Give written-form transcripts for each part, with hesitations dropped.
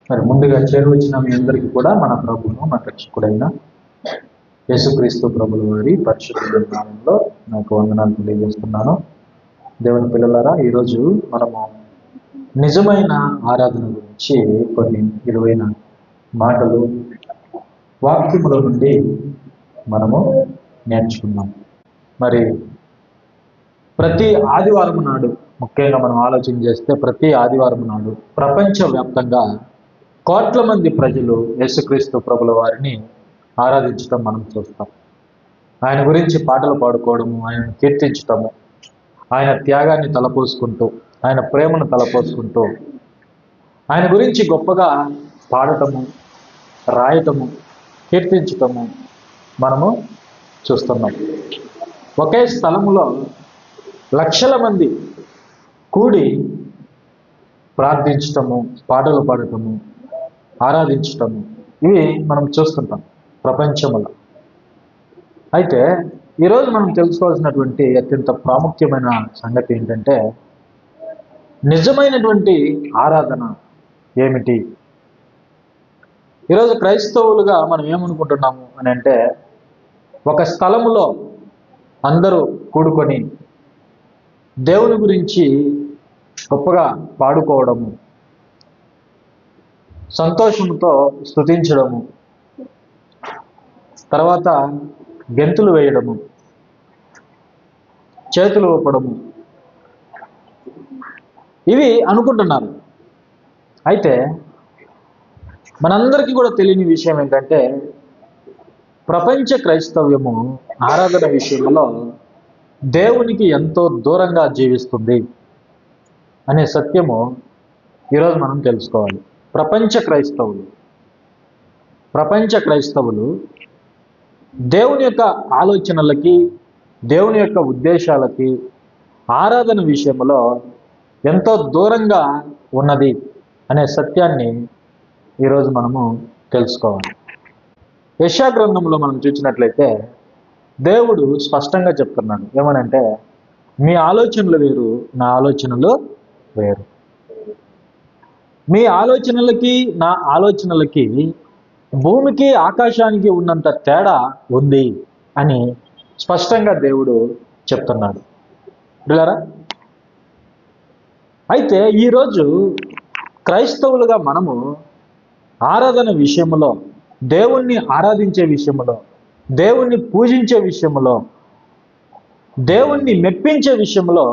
మరి ముందుగా చేరువచ్చిన మీ అందరికీ కూడా మన ప్రభువును మన రక్షకుడైన యేసుక్రీస్తు ప్రభుల వారి పరిశుద్ధ నామంలో నాకు వందనాలు తెలియజేస్తున్నాను. దేవుని పిల్లలారా, ఈరోజు మనము నిజమైన ఆరాధన గురించి కొన్ని విలువైన మాటలు వాక్యముల నుండి మనము నేర్చుకున్నాం. మరి ప్రతి ఆదివారం నాడు, ముఖ్యంగా మనం ఆలోచన చేస్తే ప్రతి ఆదివారం నాడు ప్రపంచవ్యాప్తంగా కోట్ల మంది ప్రజలు యేసుక్రీస్తు ప్రభుల వారిని ఆరాధించడం మనం చూస్తాం. ఆయన గురించి పాటలు పాడుకోవడము, ఆయనను కీర్తించటము, ఆయన త్యాగాన్ని తలపోసుకుంటూ, ఆయన ప్రేమను తలపోసుకుంటూ, ఆయన గురించి గొప్పగా పాడటము, రాయటము, కీర్తించటము మనము చూస్తున్నాం. ఒకే స్థలములో లక్షల మంది కూడి ప్రార్థించటము, పాటలు పాడటము, ఆరాధించటము, ఇవి మనం చూస్తుంటాం ప్రపంచంలో. అయితే ఈరోజు మనం తెలుసుకోవాల్సినటువంటి అత్యంత ప్రాముఖ్యమైన సంగతి ఏంటంటే, నిజమైనటువంటి ఆరాధన ఏమిటి? ఈరోజు క్రైస్తవులుగా మనం ఏమనుకుంటున్నాము అని అంటే, ఒక స్థలములో అందరూ కూడుకొని దేవుని గురించి గొప్పగా పాడుకోవడము, సంతోషంతో స్తుతించడము, తర్వాత గెంతులు వేయడము, చేతులు ఊపడము, ఇవి అనుకుంటున్నారు. అయితే మనందరికీ కూడా తెలియని విషయం ఏంటంటే, ప్రపంచ క్రైస్తవ్యము ఆరాధన విషయంలో దేవునికి ఎంతో దూరంగా జీవిస్తుంది అనే సత్యము ఈరోజు మనం తెలుసుకోవాలి. ప్రపంచ క్రైస్తవులు దేవుని యొక్క ఆలోచనలకి, దేవుని యొక్క ఉద్దేశాలకి ఆరాధన విషయంలో ఎంతో దూరంగా ఉన్నది అనే సత్యాన్ని ఈరోజు మనము తెలుసుకోవాలి. యెషయా గ్రంథంలో మనం చూసినట్లయితే దేవుడు స్పష్టంగా చెప్తున్నాడు. ఏమనంటే, మీ ఆలోచనలు వేరు, నా ఆలోచనలు వేరు. మీ ఆలోచనలకి నా ఆలోచనలకి భూమికి ఆకాశానికి ఉన్నంత తేడా ఉంది అని స్పష్టంగా దేవుడు చెప్తున్నాడు. పిల్లరా, అయితే ఈరోజు క్రైస్తవులుగా మనము ఆరాధన విషయంలో, దేవుణ్ణి ఆరాధించే విషయంలో, దేవుణ్ణి పూజించే విషయంలో, దేవుణ్ణి మెప్పించే విషయంలో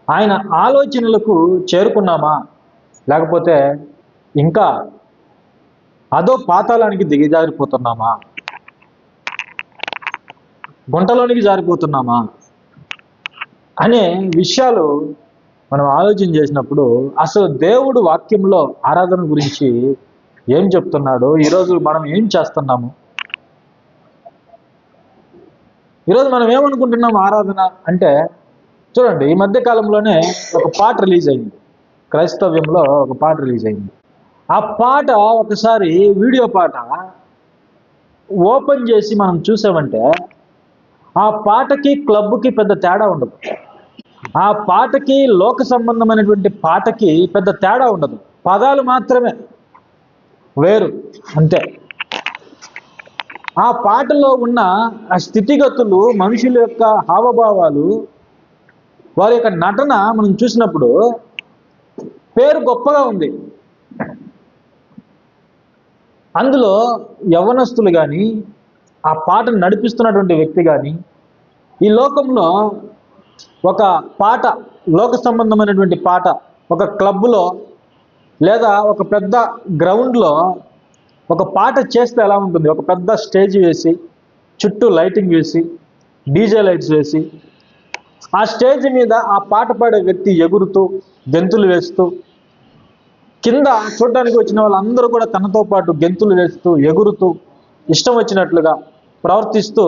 ఆయన ఆలోచనలకు చేరుకున్నామా, లేకపోతే ఇంకా అదో పాతాళానికి దిగజారిపోతున్నామా, గుంటలోనికి జారిపోతున్నామా అనే విషయాలు మనం ఆలోచన చేసినప్పుడు, అసలు దేవుడు వాక్యంలో ఆరాధన గురించి ఏం చెప్తున్నాడు, ఈరోజు మనం ఏం చేస్తున్నాము, ఈరోజు మనం ఏమనుకుంటున్నాం ఆరాధన అంటే, చూడండి, ఈ మధ్య కాలంలోనే ఒక పాట రిలీజ్ అయింది. క్రైస్తవ్యంలో ఒక పాట రిలీజ్ అయింది. ఆ పాట ఒకసారి వీడియో పాట ఓపెన్ చేసి మనం చూసామంటే, ఆ పాటకి క్లబ్కి పెద్ద తేడా ఉండదు. ఆ పాటకి లోక సంబంధమైనటువంటి పాటకి పెద్ద తేడా ఉండదు. పదాలు మాత్రమే వేరు, అంతే. ఆ పాటలో ఉన్న ఆ స్థితిగతులు, మనుషుల యొక్క హావభావాలు, వారి యొక్క నటన మనం చూసినప్పుడు పేరు గొప్పగా ఉంది. అందులో యవ్వనస్తులు కానీ, ఆ పాటను నడిపిస్తున్నటువంటి వ్యక్తి కానీ, ఈ లోకంలో ఒక పాట, లోక సంబంధమైనటువంటి పాట ఒక క్లబ్లో లేదా ఒక పెద్ద గ్రౌండ్లో ఒక పాట చేస్తే ఎలా ఉంటుంది? ఒక పెద్ద స్టేజ్ వేసి, చుట్టూ లైటింగ్ వేసి, డీజే లైట్స్ వేసి, ఆ స్టేజ్ మీద ఆ పాట పాడే వ్యక్తి ఎగురుతూ, గెంతులు వేస్తూ, కింద చూడడానికి వచ్చిన వాళ్ళందరూ కూడా తనతో పాటు గెంతులు వేస్తూ, ఎగురుతూ, ఇష్టం వచ్చినట్లుగా ప్రవర్తిస్తూ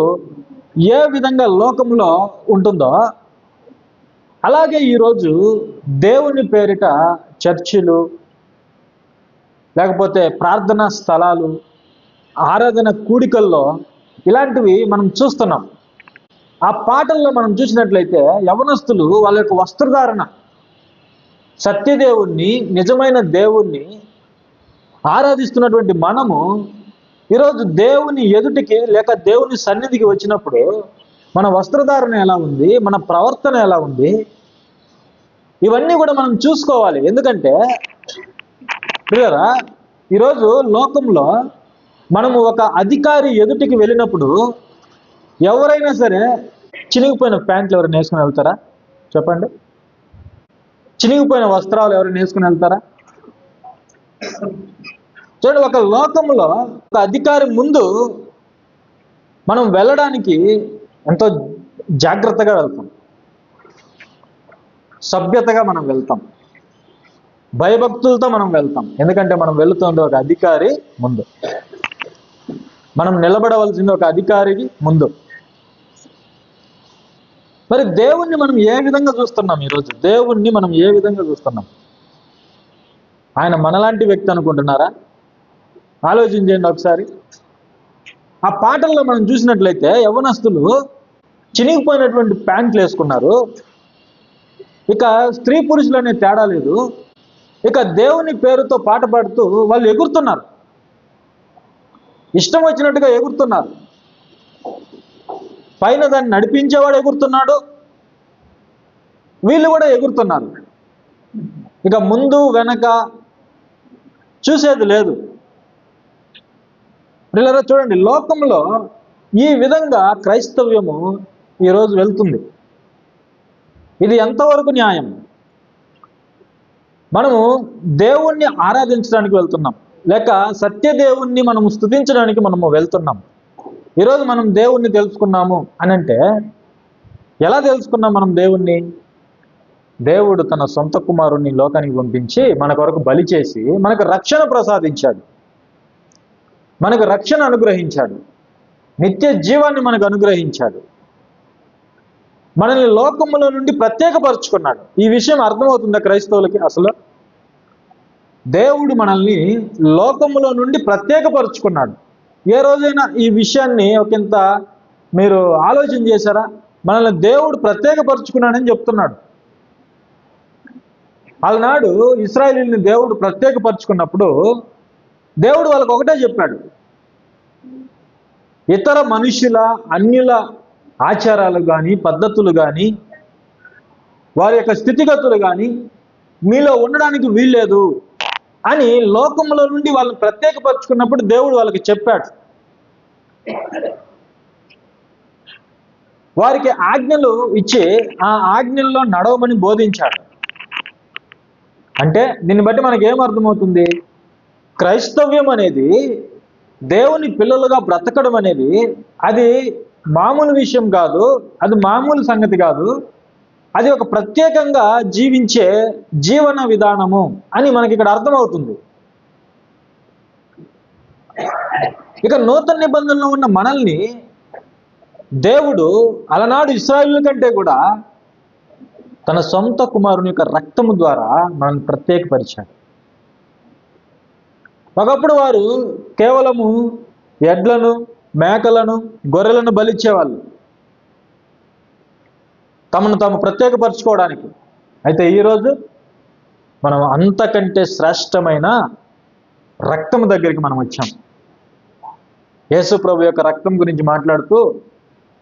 ఏ విధంగా లోకంలో ఉంటుందో, అలాగే ఈరోజు దేవుని పేరిట చర్చిలు, లేకపోతే ప్రార్థనా స్థలాలు, ఆరాధన కూడికల్లో ఇలాంటివి మనం చూస్తున్నాం. ఆ పాటల్లో మనం చూసినట్లయితే యవనస్తులు వాళ్ళ యొక్క వస్త్రధారణ, సత్యదేవుణ్ణి, నిజమైన దేవుణ్ణి ఆరాధిస్తున్నటువంటి మనము ఈరోజు దేవుని ఎదుటికి లేక దేవుని సన్నిధికి వచ్చినప్పుడు మన వస్త్రధారణ ఎలా ఉంది, మన ప్రవర్తన ఎలా ఉంది, ఇవన్నీ కూడా మనం చూసుకోవాలి. ఎందుకంటే ప్రియరా, ఈరోజు లోకంలో మనము ఒక అధికారి ఎదుటికి వెళ్ళినప్పుడు ఎవరైనా సరే చినిగిపోయిన ప్యాంట్లు ఎవరైనా వేసుకుని వెళ్తారా? చెప్పండి. చినిగిపోయిన వస్త్రాలు ఎవరైనా వేసుకుని వెళ్తారా? చూడండి, ఒక లోకంలో ఒక అధికారి ముందు మనం వెళ్ళడానికి ఎంతో జాగ్రత్తగా వెళ్తాం, సభ్యతగా మనం వెళ్తాం, భయభక్తులతో మనం వెళ్తాం. ఎందుకంటే మనం వెళుతుండే ఒక అధికారి ముందు, మనం నిలబడవలసింది ఒక అధికారికి ముందు. మరి దేవుణ్ణి మనం ఏ విధంగా చూస్తున్నాం? ఈరోజు దేవుణ్ణి మనం ఏ విధంగా చూస్తున్నాం? ఆయన మనలాంటి వ్యక్తి అనుకుంటున్నారా? ఆలోచించండి ఒకసారి. ఆ పాటల్లో మనం చూసినట్లయితే యవ్వనస్తులు చినిగిపోయినటువంటి ప్యాంట్లు వేసుకున్నారు. ఇక స్త్రీ పురుషులు అనే తేడా లేదు. ఇక దేవుని పేరుతో పాట పాడుతూ వాళ్ళు ఎగురుతున్నారు, ఇష్టం వచ్చినట్టుగా ఎగురుతున్నారు. పైన దాన్ని నడిపించేవాడు ఎగురుతున్నాడు, వీళ్ళు కూడా ఎగురుతున్నారు. ఇక ముందు వెనక చూసేది లేదు. పిల్లరా, చూడండి, లోకంలో ఈ విధంగా క్రైస్తవ్యము ఈరోజు వెళ్తుంది. ఇది ఎంతవరకు న్యాయం? మనము దేవుణ్ణి ఆరాధించడానికి వెళ్తున్నాం, లేక సత్యదేవుణ్ణి మనము స్తుతించడానికి మనము వెళ్తున్నాం. ఈరోజు మనం దేవుణ్ణి తెలుసుకున్నాము అని అంటే ఎలా తెలుసుకున్నాం మనం దేవుణ్ణి? దేవుడు తన సొంత కుమారుణ్ణి లోకానికి పంపించి మన కొరకు బలి చేసి మనకు రక్షణ ప్రసాదించాడు, మనకు రక్షణ అనుగ్రహించాడు, నిత్య జీవాన్ని మనకు అనుగ్రహించాడు, మనల్ని లోకములో నుండి ప్రత్యేకపరుచుకున్నాడు. ఈ విషయం అర్థమవుతుందా క్రైస్తవులకి? అసలు దేవుడు మనల్ని లోకములో నుండి ప్రత్యేకపరుచుకున్నాడు. ఏ రోజైనా ఈ విషయాన్ని ఒకంత మీరు ఆలోచన చేశారా? మనల్ని దేవుడు ప్రత్యేకపరుచుకున్నాడని చెప్తున్నాడు. ఆనాడు ఇశ్రాయేలీయుల్ని దేవుడు ప్రత్యేకపరుచుకున్నప్పుడు దేవుడు వాళ్ళకు ఒకటే చెప్పాడు, ఇతర మనుషుల అన్యుల ఆచారాలు కానీ పద్ధతులు కానీ వారి యొక్క స్థితిగతులు కానీ మీలో ఉండడానికి వీల్లేదు అని లోకంలో నుండి వాళ్ళని ప్రత్యేకపరుచుకున్నప్పుడు దేవుడు వాళ్ళకి చెప్పాడు. వారికి ఆజ్ఞలు ఇచ్చి ఆ ఆజ్ఞల్లో నడవమని బోధించాడు. అంటే దీన్ని బట్టి మనకి ఏం అర్థమవుతుంది? క్రైస్తవ్యం అనేది, దేవుని పిల్లలుగా బ్రతకడం అనేది అది మామూలు విషయం కాదు, అది మామూలు సంగతి కాదు, అది ఒక ప్రత్యేకంగా జీవించే జీవన విధానము అని మనకి ఇక్కడ అర్థమవుతుంది. ఇక నూతన నిబంధనలో ఉన్న మనల్ని దేవుడు అలనాడు ఇశ్రాయేలు కంటే కూడా తన సొంత కుమారుని యొక్క రక్తము ద్వారా మనల్ని ప్రత్యేకపరిచాడు. ఒకప్పుడు వారు కేవలము ఎడ్లను, మేకలను, గొర్రెలను బలిచ్చేవాళ్ళు తమను తాము ప్రత్యేకపరచుకోవడానికి. అయితే ఈరోజు మనం అంతకంటే శ్రేష్టమైన రక్తము దగ్గరికి మనం వచ్చాం. యేసు ప్రభు యొక్క రక్తం గురించి మాట్లాడుతూ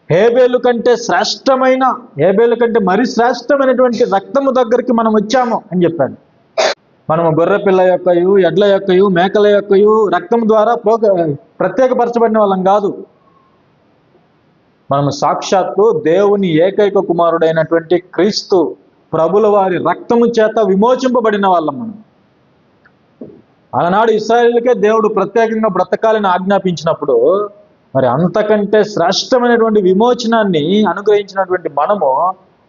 హేబేలు కంటే శ్రేష్టమైన, హేబేలు కంటే మరి శ్రేష్టమైనటువంటి రక్తము దగ్గరికి మనం వచ్చాము అని చెప్పాడు. మనము గొర్రె పిల్ల యొక్కయు, ఎడ్ల యొక్కయు, మేకల యొక్కయు రక్తం ద్వారా ప్రత్యేకపరచబడిన వాళ్ళం కాదు. మనము సాక్షాత్తు దేవుని ఏకైక కుమారుడైనటువంటి క్రీస్తు ప్రభుల వారి రక్తము చేత విమోచింపబడిన వాళ్ళం మనం. ఆనాడు ఇశ్రాయేలుకే దేవుడు ప్రత్యేకంగా బ్రతకాలని ఆజ్ఞాపించినప్పుడు మరి అంతకంటే శ్రేష్టమైనటువంటి విమోచనాన్ని అనుగ్రహించినటువంటి మనము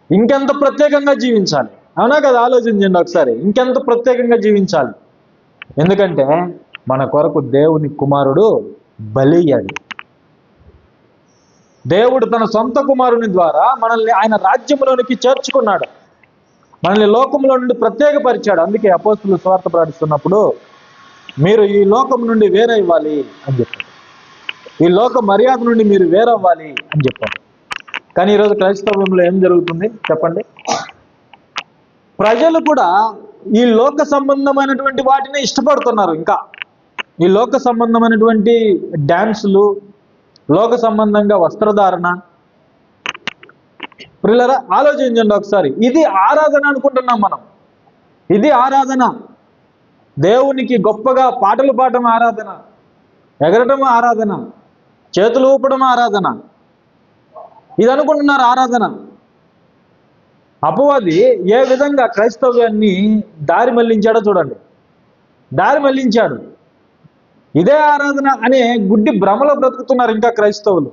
ఇంకెంత ప్రత్యేకంగా జీవించాలి? అవునా కదా? ఆలోచించండి ఒకసారి, ఇంకెంత ప్రత్యేకంగా జీవించాలి. ఎందుకంటే మన కొరకు దేవుని కుమారుడు బలి అయ్యాడు. దేవుడు తన సొంత కుమారుని ద్వారా మనల్ని ఆయన రాజ్యంలోనికి చేర్చుకున్నాడు, మనల్ని లోకంలో నుండి ప్రత్యేకపరిచాడు. అందుకే అపోస్తలులు సువార్త ప్రకటిస్తున్నప్పుడు మీరు ఈ లోకం నుండి వేరవ్వాలి అని చెప్పారు, ఈ లోక మర్యాద నుండి మీరు వేరవ్వాలి అని చెప్పారు. కానీ ఈరోజు క్రైస్తవ్యంలో ఏం జరుగుతుంది చెప్పండి? ప్రజలు కూడా ఈ లోక సంబంధమైనటువంటి వాటిని ఇష్టపడుతున్నారు. ఇంకా ఈ లోక సంబంధమైనటువంటి డ్యాన్సులు, లోక సంబంధంగా వస్త్రధారణ, ప్రియులారా ఆలోచించండి ఒకసారి. ఇది ఆరాధన అనుకుంటున్నాం మనం. ఇది ఆరాధన. దేవునికి గొప్పగా పాటలు పాడటం ఆరాధన, ఎగరటం ఆరాధన, చేతులు ఊపడం ఆరాధన, ఇది అనుకుంటున్నారు ఆరాధన. అపవాది ఏ విధంగా క్రైస్తవ్యాన్ని దారి మళ్లించాడో చూడండి. దారి మళ్లించాడు. ఇదే ఆరాధన అనే గుడ్డి భ్రమలో బ్రతుకుతున్నారు ఇంకా క్రైస్తవులు.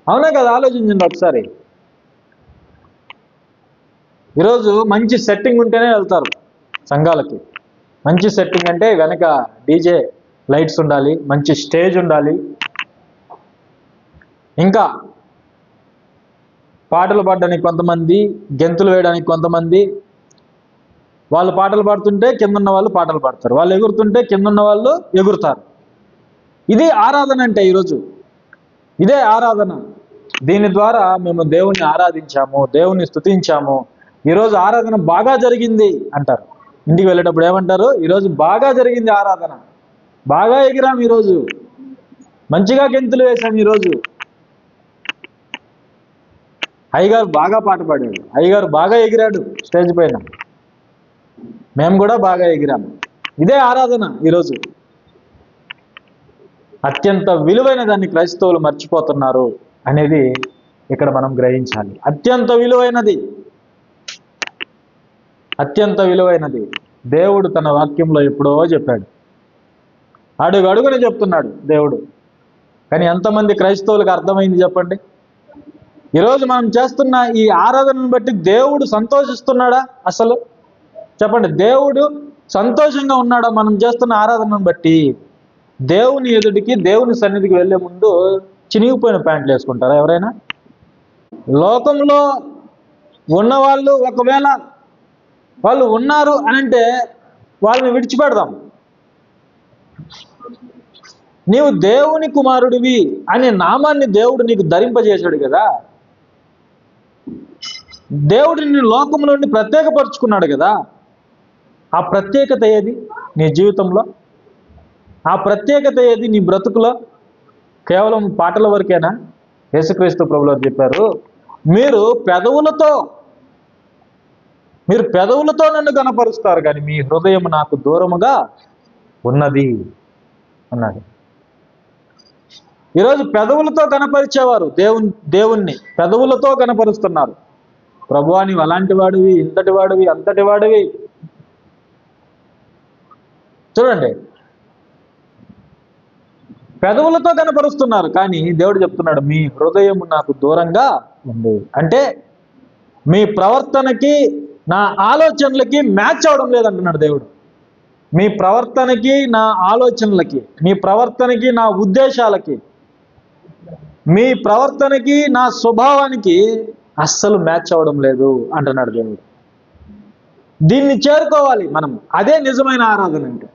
అవునా కదా? ఆలోచించండి ఒకసారి. ఈరోజు మంచి సెట్టింగ్ ఉంటేనే వెళ్తారు సంఘాలకి. మంచి సెట్టింగ్ అంటే వెనక డీజే లైట్స్ ఉండాలి, మంచి స్టేజ్ ఉండాలి, ఇంకా పాటలు పాడడానికి కొంతమంది, గెంతులు వేయడానికి కొంతమంది. వాళ్ళు పాటలు పాడుతుంటే కిందన్న వాళ్ళు పాటలు పాడతారు, వాళ్ళు ఎగురుతుంటే కిందన్న వాళ్ళు ఎగురుతారు. ఇది ఆరాధన అంటే ఈరోజు. ఇదే ఆరాధన. దీని ద్వారా మేము దేవుణ్ణి ఆరాధించాము, దేవుణ్ణి స్తుతించాము, ఈరోజు ఆరాధన బాగా జరిగింది అంటారు. ఇంటికి వెళ్ళేటప్పుడు ఏమంటారు? ఈరోజు బాగా జరిగింది ఆరాధన, బాగా ఎగిరాం, ఈరోజు మంచిగా గెంతులు వేశాం, ఈరోజు అయ్యగారు బాగా పాట పాడాడు, అయ్యగారు బాగా ఎగిరాడు స్టేజ్ పైన, మేము కూడా బాగా ఎగిరాము. ఇదే ఆరాధన ఈరోజు. అత్యంత విలువైన దాన్ని క్రైస్తవులు మర్చిపోతున్నారు అనేది ఇక్కడ మనం గ్రహించాలి. అత్యంత విలువైనది, అత్యంత విలువైనది దేవుడు తన వాక్యంలో ఎప్పుడో చెప్పాడు. అడుగు అడుగునే చెప్తున్నాడు దేవుడు. కానీ ఎంతమంది క్రైస్తవులకు అర్థమైంది చెప్పండి? ఈరోజు మనం చేస్తున్న ఈ ఆరాధనను బట్టి దేవుడు సంతోషిస్తున్నాడా? అసలు చెప్పండి, దేవుడు సంతోషంగా ఉన్నాడా మనం చేస్తున్న ఆరాధనను బట్టి? దేవుని ఎదుటికి, దేవుని సన్నిధికి వెళ్లే ముందు చినిగిపోయిన ప్యాంట్లు వేసుకుంటారా ఎవరైనా? లోకంలో ఉన్నవాళ్ళు ఒకవేళ వాళ్ళు ఉన్నారు అని అంటే వాళ్ళని విడిచిపెడదాం. నీవు దేవుని కుమారుడివి అనే నామాన్ని దేవుడు నీకు ధరింపజేశాడు కదా. దేవుడు నిన్ను లోకంలో నుండి ప్రత్యేకపరుచుకున్నాడు కదా. ఆ ప్రత్యేకత ఏది నీ జీవితంలో? ఆ ప్రత్యేకత ఏది నీ బ్రతుకులో? కేవలం పాటల వరకేనా? యేసుక్రీస్తు ప్రభువారు చెప్పారు, మీరు పెదవులతో నన్ను గణపరుస్తారు కానీ మీ హృదయం నాకు దూరముగా ఉన్నది అన్నాడు. ఈరోజు పెదవులతో గణపరిచేవారు దేవుణ్ణి పెదవులతో గణపరుస్తున్నారు. ప్రభువా నీవు అలాంటి వాడివి, ఇంతటి వాడివి, అంతటి వాడివి. చూడండి, పెదవులతో కనపరుస్తున్నారు కానీ దేవుడు చెప్తున్నాడు మీ హృదయం నాకు దూరంగా ఉంది. అంటే మీ ప్రవర్తనకి నా ఆలోచనలకి మ్యాచ్ అవడం లేదంటున్నాడు దేవుడు. మీ ప్రవర్తనకి నా ఆలోచనలకి, మీ ప్రవర్తనకి నా ఉద్దేశాలకి, మీ ప్రవర్తనకి నా స్వభావానికి అస్సలు మ్యాచ్ అవడం లేదు అంటున్నాడు దేవుడు. దీన్ని చేరుకోవాలి మనం. అదే నిజమైన ఆరాధన అంటే.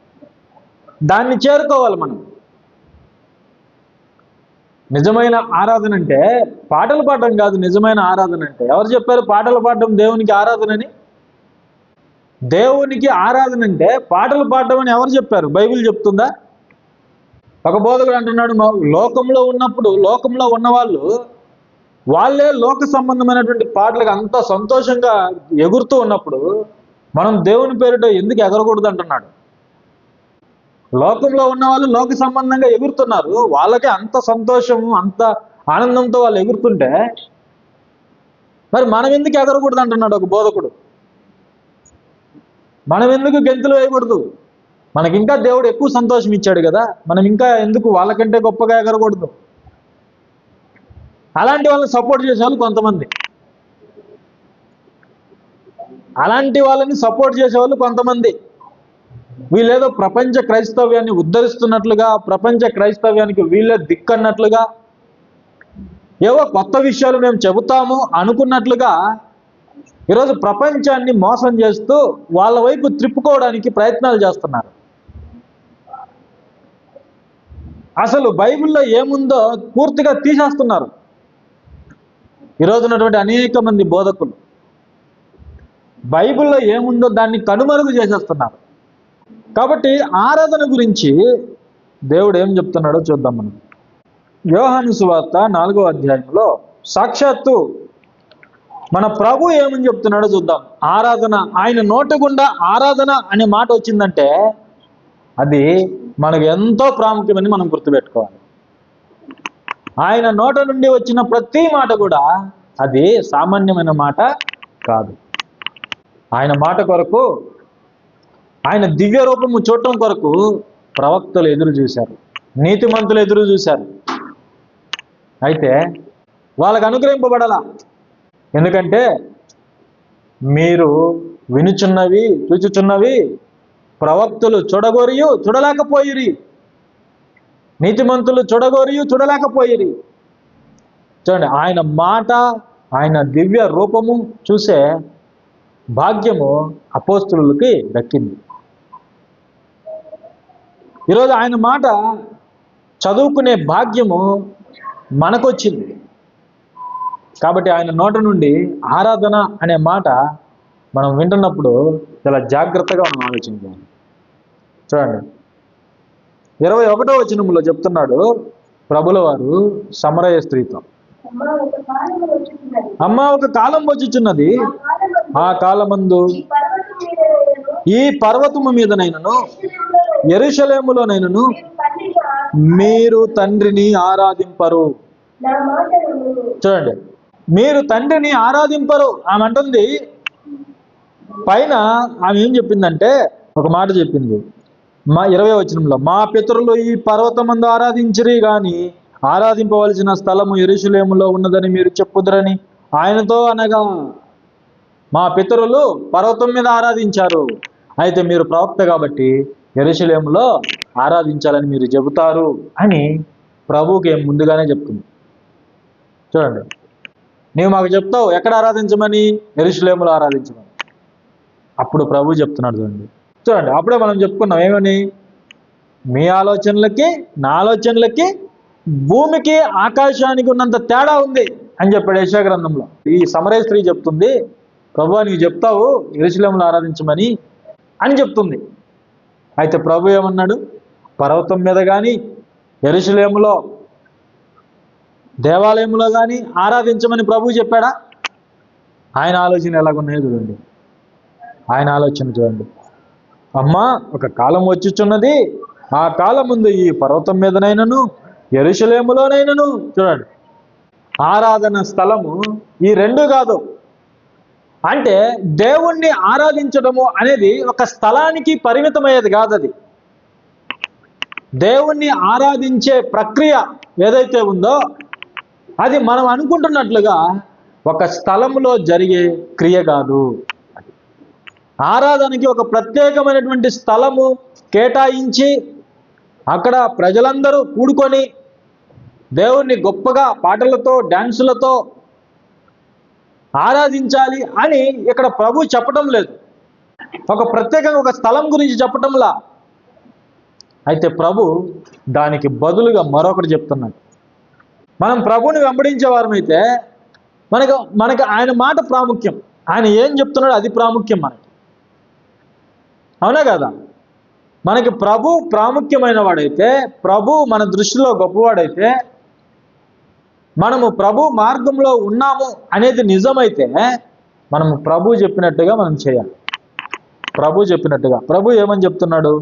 దాన్ని చేరుకోవాలి మనం. నిజమైన ఆరాధన అంటే పాటలు పాడడం కాదు. నిజమైన ఆరాధన అంటే ఎవరు చెప్పారు పాటలు పాడడం దేవునికి ఆరాధనని? దేవునికి ఆరాధన అంటే పాటలు పాడడం అని ఎవరు చెప్పారు? బైబిల్ చెప్తుందా? ఒక బోధకుడు అంటున్నాడు, లోకంలో ఉన్నప్పుడు, లోకంలో ఉన్నవాళ్ళు వాళ్ళే లోక సంబంధమైనటువంటి పాటలకు అంత సంతోషంగా ఎగురుతూ ఉన్నప్పుడు మనం దేవుని పేరిట ఎందుకు ఎగరకూడదు అంటున్నాడు. లోకంలో ఉన్న వాళ్ళు లోక సంబంధంగా ఎగురుతున్నారు, వాళ్ళకే అంత సంతోషము, అంత ఆనందంతో వాళ్ళు ఎగురుతుంటే మరి మనం ఎందుకు ఎగరకూడదు అంటున్నాడు ఒక బోధకుడు. మనం ఎందుకు గెంతులు వేయకూడదు? మనకి ఇంకా దేవుడు ఎక్కువ సంతోషం ఇచ్చాడు కదా, మనం ఇంకా ఎందుకు వాళ్ళకంటే గొప్పగా ఎగరకూడదు? అలాంటి వాళ్ళని సపోర్ట్ చేసే వాళ్ళు కొంతమంది, అలాంటి వాళ్ళని సపోర్ట్ చేసేవాళ్ళు కొంతమంది, వీళ్ళేదో ప్రపంచ క్రైస్తవ్యాన్ని ఉద్ధరిస్తున్నట్లుగా, ప్రపంచ క్రైస్తవ్యానికి వీళ్ళే దిక్కన్నట్లుగా, ఏవో కొత్త విషయాలు మేము చెబుతాము అనుకున్నట్లుగా ఈరోజు ప్రపంచాన్ని మోసం చేస్తూ వాళ్ళ వైపు త్రిప్పుకోవడానికి ప్రయత్నాలు చేస్తున్నారు. అసలు బైబిల్లో ఏముందో పూర్తిగా తీసేస్తున్నారు ఈరోజు ఉన్నటువంటి అనేక మంది బోధకులు. బైబిల్లో ఏముందో దాన్ని కనుమరుగు చేసేస్తున్నారు. కాబట్టి ఆరాధన గురించి దేవుడు ఏం చెప్తున్నాడో చూద్దాం మనం. యోహాను సువార్త 4వ అధ్యాయంలో సాక్షాత్తు మన ప్రభు ఏమని చెప్తున్నాడో చూద్దాం. ఆరాధన, ఆయన నోటి గుండా ఆరాధన అనే మాట వచ్చిందంటే అది మనకు ఎంతో ప్రాముఖ్యమని మనం గుర్తుపెట్టుకోవాలి. ఆయన నోట నుండి వచ్చిన ప్రతి మాట కూడా అది సామాన్యమైన మాట కాదు. ఆయన మాట కొరకు, ఆయన దివ్య రూపము చూడటం కొరకు ప్రవక్తలు ఎదురు చూశారు, నీతిమంతులు ఎదురు చూశారు. అయితే వాళ్ళకు అనుగ్రహింపబడాల. ఎందుకంటే మీరు వినుచున్నవి, చూచుచున్నవి ప్రవక్తలు చూడగోరియు చూడలేకపోయిరి, నీతిమంతులు చూడగోరియు చూడలేకపోయిరి. చూడండి, ఆయన మాట, ఆయన దివ్య రూపము చూసే భాగ్యము అపోస్తులకి దక్కింది. ఈరోజు ఆయన మాట చదువుకునే భాగ్యము మనకొచ్చింది. కాబట్టి ఆయన నోట నుండి ఆరాధన అనే మాట మనం వింటున్నప్పుడు చాలా జాగ్రత్తగా మనం ఆలోచించాలి. చూడండి, 21వ వచనంలో చెప్తున్నాడు ప్రభుల వారు సమరయ స్త్రీతో, అమ్మ ఒక కాలం వచ్చుచున్నది, ఆ కాలమందు ఈ పర్వతము మీదనైనను యెరూషలేములోనైనను మీరు తండ్రిని ఆరాధింపరు. చూడండి, మీరు తండ్రిని ఆరాధింపరు ఆమె అంటుంది. పైన ఆమె ఏం చెప్పిందంటే ఒక మాట చెప్పింది, 20వ వచనంలో, మా పితరులు ఈ పర్వతమందు ఆరాధించిరి గాని ఆరాధింపవలసిన స్థలము యెరూషలేములో ఉన్నదని మీరు చెప్పుదురని ఆయనతో అనగా, మా పితరులు పర్వతం మీద ఆరాధించారు, అయితే మీరు ప్రవక్త కాబట్టి యెరూషలేములో ఆరాధించాలని మీరు చెబుతారు అని ప్రభువుకి ముందుగానే చెప్తుంది. చూడండి, నీవు మాకు చెప్తావు ఎక్కడ ఆరాధించమని, యెరూషలేములో ఆరాధించమని. అప్పుడు ప్రభు చెప్తున్నాడు. చూడండి, అప్పుడే మనం చెప్పుకున్నాం ఏమని, మీ ఆలోచనలకి నా ఆలోచనలకి భూమికి ఆకాశానికి ఉన్నంత తేడా ఉంది అని చెప్పాడు యెషయా గ్రంథంలో. ఈ సమరయ స్త్రీ చెప్తుంది, ప్రభువా నీవు చెప్తావు యెరూషలేములో ఆరాధించమని అని చెప్తుంది. అయితే ప్రభు ఏమన్నాడు, పర్వతం మీద కానీ యెరూషలేములో దేవాలయంలో కానీ ఆరాధించమని ప్రభు చెప్పాడా? ఆయన ఆలోచన ఎలాగున్నాయో చూడండి. ఆయన ఆలోచన చూడండి, అమ్మా ఒక కాలం వచ్చుచున్నది, ఆ కాలం ముందు ఈ పర్వతం మీదనైనను యెరూషలేములోనైనను. చూడండి, ఆరాధన స్థలము ఈ రెండు కాదు. అంటే దేవుణ్ణి ఆరాధించడము అనేది ఒక స్థలానికి పరిమితమయ్యేది కాదు. అది దేవుణ్ణి ఆరాధించే ప్రక్రియ ఏదైతే ఉందో అది మనం అనుకుంటున్నట్లుగా ఒక స్థలంలో జరిగే క్రియ కాదు. ఆరాధనకి ఒక ప్రత్యేకమైనటువంటి స్థలము కేటాయించి అక్కడ ప్రజలందరూ కూడుకొని దేవుణ్ణి గొప్పగా పాటలతో డాన్సులతో ఆరాధించాలి అని ఇక్కడ ప్రభు చెప్పటం లేదు. ఒక ప్రత్యేకంగా ఒక స్థలం గురించి చెప్పటంలా. అయితే ప్రభు దానికి బదులుగా మరొకటి చెప్తున్నాడు. మనం ప్రభుని వెంబడించే వారమైతే మనకి ఆయన మాట ప్రాముఖ్యం, ఆయన ఏం చెప్తున్నాడో అది ప్రాముఖ్యం మనకి. అవునా కదా? మనకి ప్రభు ప్రాముఖ్యమైన వాడైతే, ప్రభు మన దృష్టిలో గొప్పవాడైతే, మనము ప్రభు మార్గంలో ఉన్నాము అనేది నిజమైతే మనము ప్రభు చెప్పినట్టుగా మనం చేయాలి. ప్రభు చెప్పినట్టుగా. ప్రభు ఏమని చెప్తున్నాడు,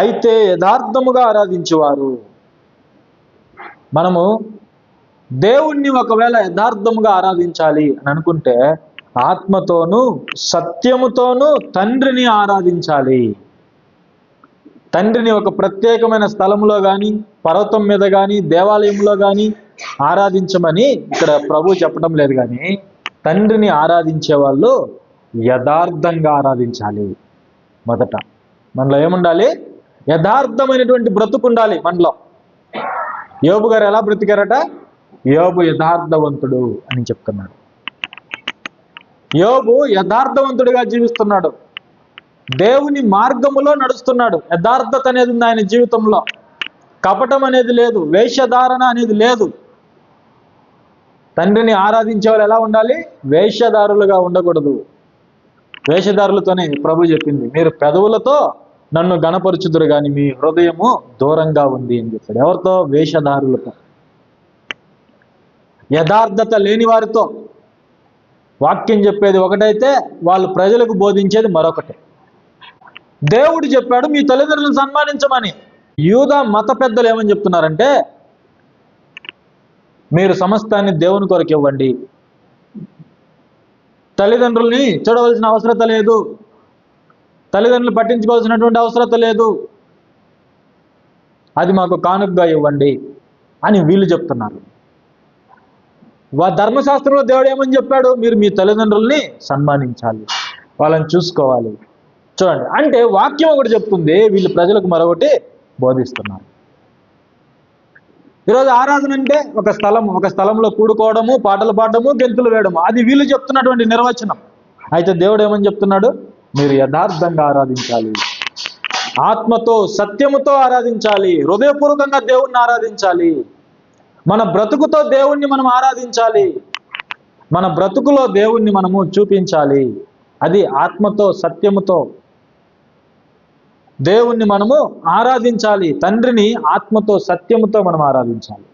అయితే యథార్థముగా ఆరాధించేవారు. మనము దేవుణ్ణి ఒకవేళ యథార్థముగా ఆరాధించాలి అని అనుకుంటే ఆత్మతోనూ సత్యముతోనూ తండ్రిని ఆరాధించాలి. తండ్రిని ఒక ప్రత్యేకమైన స్థలంలో కానీ, పర్వతం మీద కానీ, దేవాలయంలో కానీ ఆరాధించమని ఇక్కడ ప్రభు చెప్పడం లేదు. కానీ తండ్రిని ఆరాధించే వాళ్ళు యథార్థంగా ఆరాధించాలి. మొదట మనలో ఏముండాలి? యథార్థమైనటువంటి బ్రతుకుండాలి మనలో. యోబు గారు ఎలా బ్రతికారట? యోబు యథార్థవంతుడు అని చెప్తున్నాడు. యోబు యథార్థవంతుడిగా జీవిస్తున్నాడు, దేవుని మార్గములో నడుస్తున్నాడు. యథార్థత అనేది ఉంది ఆయన జీవితంలో. కపటం అనేది లేదు, వేషధారణ అనేది లేదు. తండ్రిని ఆరాధించే వాళ్ళు ఎలా ఉండాలి? వేషధారులుగా ఉండకూడదు. వేషధారులతోనే ప్రభు చెప్పింది, మీరు పెదవులతో నన్ను గణపరుచుదురు కానీ మీ హృదయము దూరంగా ఉంది అని చెప్పాడు. ఎవరితో? వేషధారులతో, యథార్థత లేని వారితో. వాక్యం చెప్పేది ఒకటైతే వాళ్ళు ప్రజలకు బోధించేది మరొకటి. దేవుడు చెప్పాడు మీ తల్లిదండ్రులను సన్మానించమని. యూదా మత పెద్దలు ఏమని చెప్తున్నారంటే, మీరు సమస్తాన్ని దేవుని కొరకు ఇవ్వండి, తల్లిదండ్రుల్ని చూడవలసిన అవసరత లేదు, తల్లిదండ్రులు పట్టించుకోవాల్సినటువంటి అవసరత లేదు, అది మాకు కానుకగా ఇవ్వండి అని వీళ్ళు చెప్తున్నారు. ధర్మశాస్త్రంలో దేవుడు ఏమని చెప్పాడు? మీరు మీ తల్లిదండ్రుల్ని సన్మానించాలి, వాళ్ళని చూసుకోవాలి. చూడండి, అంటే వాక్యం ఒకటి చెప్తుంది, వీళ్ళు ప్రజలకు మరొకటి బోధిస్తున్నారు. ఈరోజు ఆరాధన అంటే ఒక స్థలంలో కూడుకోవడము, పాటలు పాడడము, గెంతులు వేయడము, అది వీళ్ళు చెప్తున్నటువంటి నిర్వచనం. అయితే దేవుడు ఏమని చెప్తున్నాడు? మీరు యథార్థంగా ఆరాధించాలి, ఆత్మతో సత్యముతో ఆరాధించాలి, హృదయపూర్వకంగా దేవుణ్ణి ఆరాధించాలి. మన బ్రతుకుతో దేవుణ్ణి మనం ఆరాధించాలి, మన బ్రతుకులో దేవుణ్ణి మనము చూపించాలి. అది ఆత్మతో సత్యముతో దేవుణ్ణి మనము ఆరాధించాలి. తండ్రిని ఆత్మతో సత్యముతో మనం ఆరాధించాలి.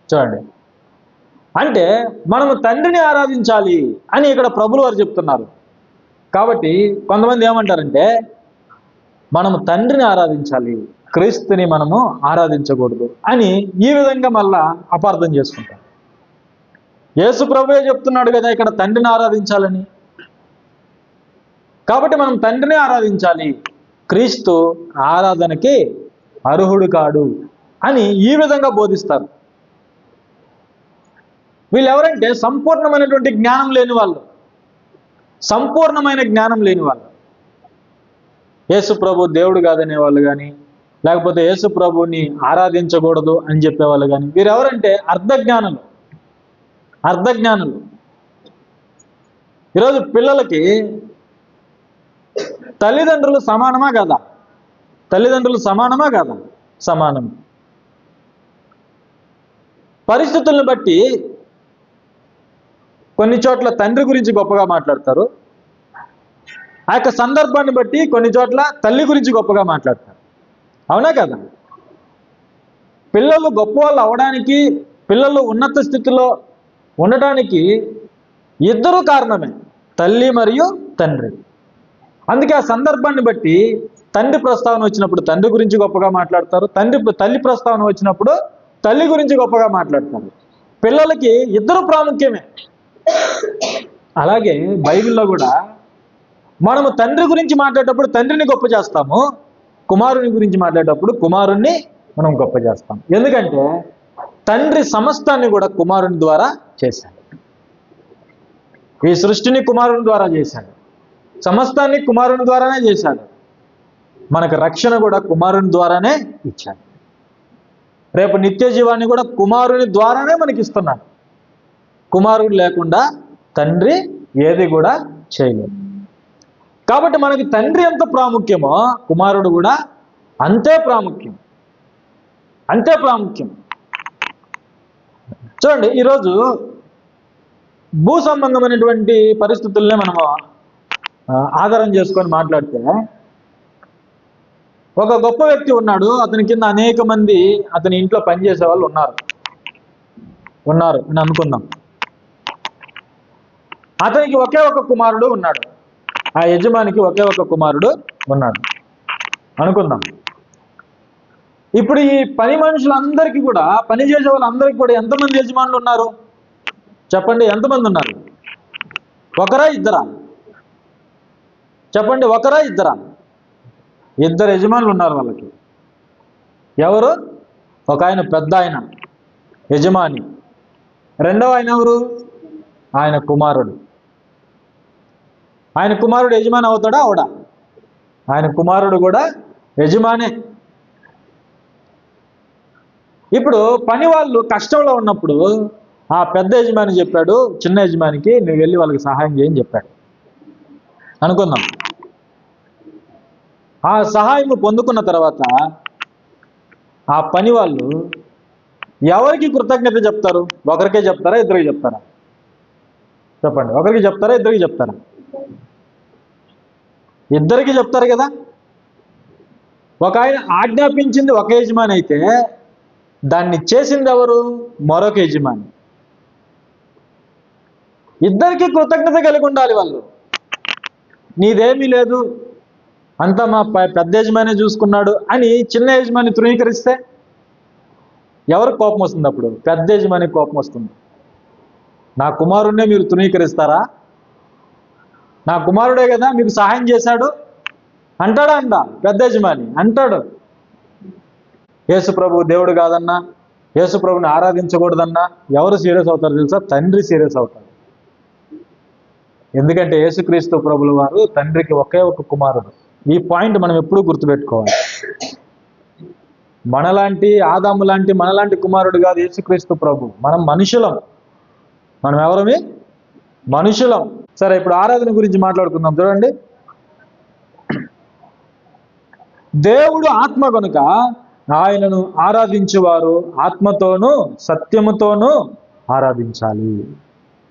చూడండి, అంటే మనము తండ్రిని ఆరాధించాలి అని ఇక్కడ ప్రభులు వారు చెప్తున్నారు. కాబట్టి కొంతమంది ఏమంటారంటే, మనము తండ్రిని ఆరాధించాలి, క్రీస్తుని మనము ఆరాధించకూడదు అని ఈ విధంగా మళ్ళా అపార్థం చేసుకుంటారు. యేసు ప్రభువే చెప్తున్నాడు కదా ఇక్కడ తండ్రిని ఆరాధించాలని. కాబట్టి మనం తండ్రిని ఆరాధించాలి, క్రీస్తు ఆరాధనకి అర్హుడు కాడు అని ఈ విధంగా బోధిస్తారు. వీళ్ళు ఎవరంటే సంపూర్ణమైనటువంటి జ్ఞానం లేని వాళ్ళు, సంపూర్ణమైన జ్ఞానం లేని వాళ్ళు. యేసు ప్రభు దేవుడు కాదనే వాళ్ళు కానీ, లేకపోతే యేసు ప్రభుని ఆరాధించకూడదు అని చెప్పేవాళ్ళు కానీ, వీరెవరంటే అర్ధజ్ఞానులు. ఈరోజు పిల్లలకి తల్లిదండ్రులు సమానమా కాదా? తల్లిదండ్రులు సమానమా కాదా? సమానం. పరిస్థితులను బట్టి కొన్ని చోట్ల తండ్రి గురించి గొప్పగా మాట్లాడతారు, ఆ యొక్క సందర్భాన్ని బట్టి కొన్ని చోట్ల తల్లి గురించి గొప్పగా మాట్లాడతారు. అవునా కదా? పిల్లలు గొప్పవాళ్ళు అవడానికి, పిల్లలు ఉన్నత స్థితిలో ఉండటానికి ఇద్దరు కారణమే, తల్లి మరియు తండ్రి. అందుకే ఆ సందర్భాన్ని బట్టి తండ్రి ప్రస్తావన వచ్చినప్పుడు తండ్రి గురించి గొప్పగా మాట్లాడతారు, తల్లి ప్రస్తావన వచ్చినప్పుడు తల్లి గురించి గొప్పగా మాట్లాడతారు. పిల్లలకి ఇద్దరు ప్రాముఖ్యమే. అలాగే బైబిల్లో కూడా మనము తండ్రి గురించి మాట్లాడేటప్పుడు తండ్రిని గొప్ప చేస్తాము, కుమారుని గురించి మాట్లాడేటప్పుడు కుమారుణ్ణి మనం గొప్ప చేస్తాం. ఎందుకంటే తండ్రి సమస్తాన్ని కూడా కుమారుని ద్వారా చేశాడు. ఈ సృష్టిని కుమారుని ద్వారా చేశాడు, సమస్తాన్ని కుమారుని ద్వారానే చేశాడు. మనకు రక్షణ కూడా కుమారుని ద్వారానే ఇచ్చాడు. రేపు నిత్య జీవాన్ని కూడా కుమారుని ద్వారానే మనకి ఇస్తున్నాడు. కుమారుడు లేకుండా తండ్రి ఏది కూడా చేయలేదు. కాబట్టి మనకి తండ్రి ఎంత ప్రాముఖ్యమో కుమారుడు కూడా అంతే ప్రాముఖ్యం. చూడండి, ఈరోజు భూ సంబంధమైనటువంటి పరిస్థితుల్నే మనము ఆధారం చేసుకొని మాట్లాడితే, ఒక గొప్ప వ్యక్తి ఉన్నాడు, అతని కింద అనేక మంది అతని ఇంట్లో పనిచేసే వాళ్ళు ఉన్నారు అని అనుకుందాం. అతనికి ఒకే ఒక కుమారుడు ఉన్నాడు, ఆ యజమానికి ఒకే ఒక కుమారుడు ఉన్నాడు అనుకుందాం. ఇప్పుడు ఈ పని మనుషులందరికీ కూడా, పని చేసే వాళ్ళందరికీ కూడా ఎంతమంది యజమానులు ఉన్నారు చెప్పండి? ఎంతమంది ఉన్నారు? ఒకరా ఇద్దరా? చెప్పండి, ఒకరా ఇద్దరా? ఇద్దరు యజమానులు ఉన్నారు వాళ్ళకి. ఎవరు? ఒక ఆయన పెద్ద ఆయన యజమాని, రెండవ ఆయన ఎవరు? ఆయన కుమారుడు. ఆయన కుమారుడు యజమాని అవుతాడా? అవడా? ఆయన కుమారుడు కూడా యజమానే. ఇప్పుడు పని వాళ్ళు కష్టంలో ఉన్నప్పుడు ఆ పెద్ద యజమాని చెప్పాడు చిన్న యజమానికి, నువ్వు వెళ్ళి వాళ్ళకి సహాయం చేయని చెప్పాడు అనుకుందాం. ఆ సహాయం పొందుకున్న తర్వాత ఆ పని వాళ్ళు ఎవరికి కృతజ్ఞత చెప్తారు? ఒకరికే చెప్తారా? ఇద్దరికి చెప్తారా? చెప్పండి, ఒకరికి చెప్తారా? ఇద్దరికి చెప్తారా? ఇద్దరికి చెప్తారు కదా. ఒక ఆయన ఆజ్ఞాపించింది ఒక యజమాని అయితే దాన్ని చేసింది ఎవరు? మరొక యజమాని. ఇద్దరికి కృతజ్ఞత కలిగి ఉండాలి. వాళ్ళు నీదేమీ లేదు, అంతా మా పెద్ద యజమాని చూసుకున్నాడు అని చిన్న యజమాని తృణీకరిస్తే ఎవరికి కోపం వస్తుంది? అప్పుడు పెద్ద యజమానికి కోపం వస్తుంది. నా కుమారుణ్ణే మీరు తృణీకరిస్తారా? నా కుమారుడే కదా మీకు సహాయం చేశాడు అంటాడా? పెద్ద యజమాని అంటాడు. యేసు ప్రభు దేవుడు కాదన్నా, యేసు ప్రభుని ఆరాధించకూడదన్నా ఎవరు సీరియస్ అవుతారు తెలుసా? తండ్రి సీరియస్ అవుతాడు. ఎందుకంటే యేసుక్రీస్తు ప్రభుల వారు తండ్రికి ఒకే ఒక కుమారుడు. ఈ పాయింట్ మనం ఎప్పుడూ గుర్తుపెట్టుకోవాలి. మనలాంటి ఆదాము లాంటి మనలాంటి కుమారుడు కాదు యేసుక్రీస్తు ప్రభు. మనం మనుషులం. మనం ఎవరమి? మనుషులం. సరే, ఇప్పుడు ఆరాధన గురించి మాట్లాడుకుందాం. చూడండి, దేవుడు ఆత్మ కనుక ఆయనను ఆరాధించువారు ఆత్మతోనూ సత్యముతోనూ ఆరాధించాలి.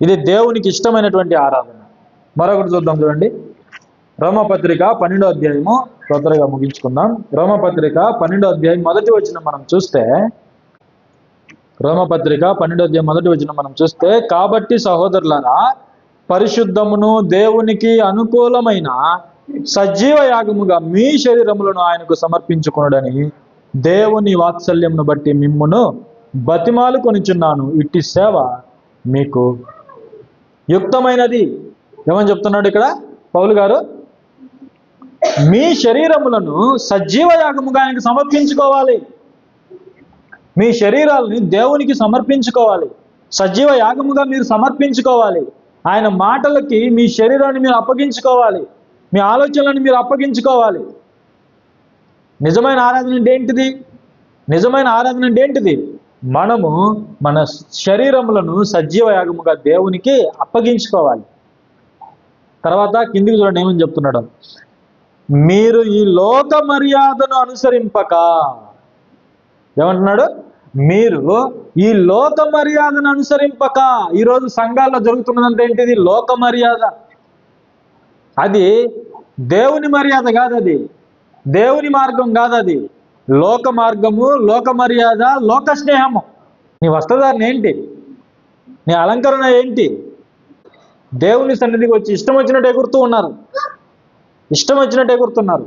ఇది దేవునికి ఇష్టమైనటువంటి ఆరాధన. మరొకటి చూద్దాం. చూడండి, రోమపత్రిక 12వ అధ్యాయము, తొందరగా ముగించుకుందాం. రోమపత్రిక 12వ అధ్యాయం మొదటి వచనం మనం చూస్తే, రోమపత్రిక 12వ అధ్యాయం మొదటి వచనం మనం చూస్తే, కాబట్టి సహోదరులారా, పరిశుద్ధమును దేవునికి అనుకూలమైన సజీవ యాగముగా మీ శరీరములను ఆయనకు సమర్పించుకొనుడని దేవుని వాత్సల్యమును బట్టి మిమ్మును బతిమాలు కొనిచున్నాను. ఇట్టి సేవ మీకు యుక్తమైనది. ఏమని చెప్తున్నాడు ఇక్కడ పౌలు గారు? మీ శరీరములను సజీవ యాగముగా ఆయనకు సమర్పించుకోవాలి. మీ శరీరాలని దేవునికి సమర్పించుకోవాలి. సజీవ యాగముగా మీరు సమర్పించుకోవాలి. ఆయన మాటలకి మీ శరీరాన్ని మీరు అప్పగించుకోవాలి. మీ ఆలోచనలను మీరు అప్పగించుకోవాలి. నిజమైన ఆరాధన అంటే ఏంటిది? నిజమైన ఆరాధన అంటే ఏంటిది? మనము మన శరీరములను సజీవ యాగముగా దేవునికి అప్పగించుకోవాలి. తర్వాత కిందికి చూడండి ఏమని చెప్తున్నాడు. మీరు ఈ లోక మర్యాదను అనుసరింపక, ఏమంటున్నాడు? మీరు ఈ లోక మర్యాదను అనుసరింపక. ఈరోజు సంఘాల్లో జరుగుతున్నదంటే ఏంటిది? లోక మర్యాద. అది దేవుని మర్యాద కాదు, అది దేవుని మార్గం కాదు. అది లోక మార్గము, లోక మర్యాద, లోక స్నేహము. నీ వస్త్రధారణ ఏంటి? నీ అలంకరణ ఏంటి? దేవుని సన్నిధికి వచ్చి ఇష్టం వచ్చినట్టు ఎగురుతూ ఉన్నారు. ఇష్టం వచ్చినట్టు ఎగురుతున్నారు.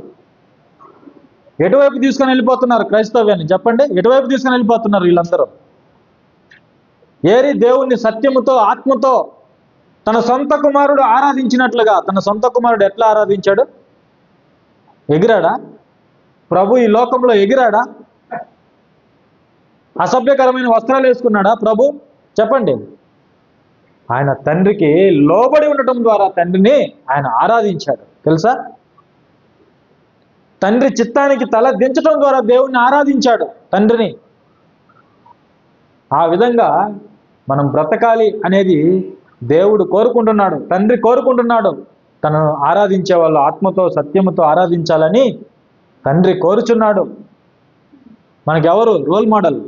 ఎటువైపు తీసుకొని వెళ్ళిపోతున్నారు క్రైస్తవ్యాన్ని? చెప్పండి, ఎటువైపు తీసుకొని వెళ్ళిపోతున్నారు వీళ్ళందరూ? ఏరి దేవుణ్ణి సత్యముతో ఆత్మతో తన సొంత కుమారుడు ఆరాధించినట్లుగా. తన సొంత కుమారుడు ఎట్లా ఆరాధించాడు? ఎగిరాడా? ప్రభు ఈ లోకంలో ఎగిరాడా? అసభ్యకరమైన వస్త్రాలు వేసుకున్నాడా ప్రభు? చెప్పండి. ఆయన తండ్రికి లోబడి ఉండటం ద్వారా తండ్రిని ఆయన ఆరాధించాడు. తెలుసా? తండ్రి చిత్తానికి తల దించడం ద్వారా దేవుణ్ణి ఆరాధించాడు, తండ్రిని. ఆ విధంగా మనం బ్రతకాలి అనేది దేవుడు కోరుకుంటున్నాడు, తండ్రి కోరుకుంటున్నాడు. తనను ఆరాధించే వాళ్ళు ఆత్మతో సత్యముతో ఆరాధించాలని తండ్రి కోరుచున్నాడు. మనకెవరు రోల్ మోడల్?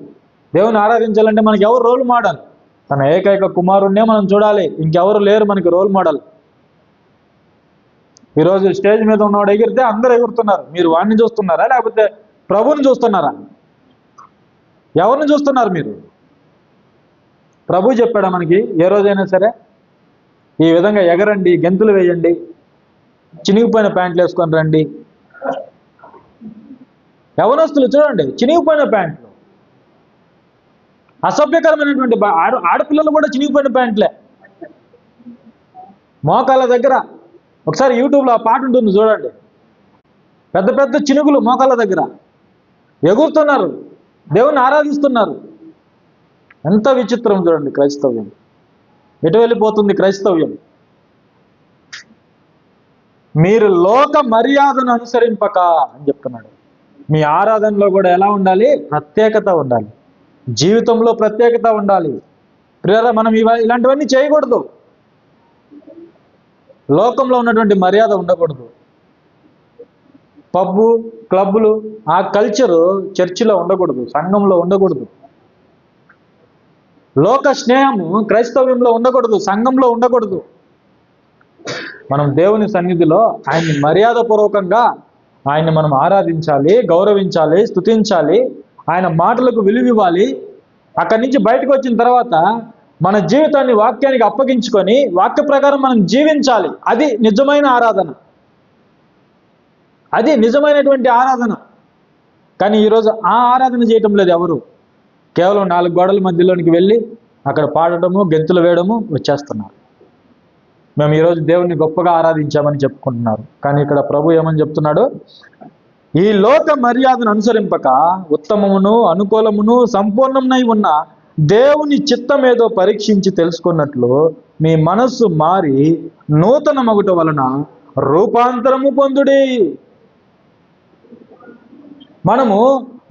దేవుని ఆరాధించాలంటే మనకి ఎవరు రోల్ మోడల్? తన ఏకైక కుమారుణ్ణే మనం చూడాలి. ఇంకెవరు లేరు మనకి రోల్ మోడల్. ఈరోజు స్టేజ్ మీద ఉన్నవాడు ఎగిరితే అందరూ ఎగురుతున్నారు. మీరు వాడిని చూస్తున్నారా లేకపోతే ప్రభుని చూస్తున్నారా? ఎవరిని చూస్తున్నారు మీరు? ప్రభు చెప్పాడా మనకి ఏ రోజైనా సరే ఈ విధంగా ఎగరండి, గెంతులు వేయండి, చినిగిపోయిన ప్యాంట్లు వేసుకొని రండి? యవనస్తులు చూడండి, చినిగిపోయిన ప్యాంట్లు, అసభ్యకరమైనటువంటి ఆడపిల్లలు కూడా చినిగిపోయిన ప్యాంట్లే, మోకాళ్ళ దగ్గర. ఒకసారి యూట్యూబ్లో ఆ పాట ఉంటుంది చూడండి. పెద్ద పెద్ద చినుకులు మోకాళ్ళ దగ్గర ఎగురుతున్నారు, దేవుని ఆరాధిస్తున్నారు. ఎంత విచిత్రం చూడండి క్రైస్తవ్యం. ఎటు వెళ్ళిపోతుంది క్రైస్తవ్యం? మీరు లోక మర్యాదను అనుసరింపక అని చెప్తున్నాడు. మీ ఆరాధనలో కూడా ఎలా ఉండాలి? ప్రత్యేకత ఉండాలి. జీవితంలో ప్రత్యేకత ఉండాలి. ప్రియరా, మనం ఇలాంటివన్నీ చేయకూడదు. లోకంలో ఉన్నటువంటి మర్యాద ఉండకూడదు. పబ్బు, క్లబ్బులు, ఆ కల్చరు చర్చిలో ఉండకూడదు, సంఘంలో ఉండకూడదు. లోక స్నేహము క్రైస్తవ్యంలో ఉండకూడదు, సంఘంలో ఉండకూడదు. మనం దేవుని సన్నిధిలో ఆయన్ని మర్యాదపూర్వకంగా ఆయన్ని మనం ఆరాధించాలి, గౌరవించాలి, స్తుతించాలి, ఆయన మాటలకు విలువ ఇవ్వాలి. అక్కడి నుంచి బయటకు వచ్చిన తర్వాత మన జీవితాన్ని వాక్యానికి అప్పగించుకొని వాక్య ప్రకారం మనం జీవించాలి. అది నిజమైన ఆరాధన, అది నిజమైనటువంటి ఆరాధన. కానీ ఈరోజు ఆ ఆరాధన చేయటం లేదు ఎవరు. కేవలం 4 గోడల మధ్యలోనికి వెళ్ళి అక్కడ పాడటము, గెంతులు వేయడము, వచ్చేస్తున్నారు. మేము ఈరోజు దేవుణ్ణి గొప్పగా ఆరాధించామని చెప్పుకుంటున్నారు. కానీ ఇక్కడ ప్రభు ఏమని చెప్తున్నాడు? ఈ లోక మర్యాదను అనుసరింపక ఉత్తమమును అనుకూలమును సంపూర్ణమునై ఉన్న దేవుని చిత్తం ఏదో పరీక్షించి తెలుసుకున్నట్లు మీ మనస్సు మారి నూతన మగుట వలన రూపాంతరము పొందుడి. మనము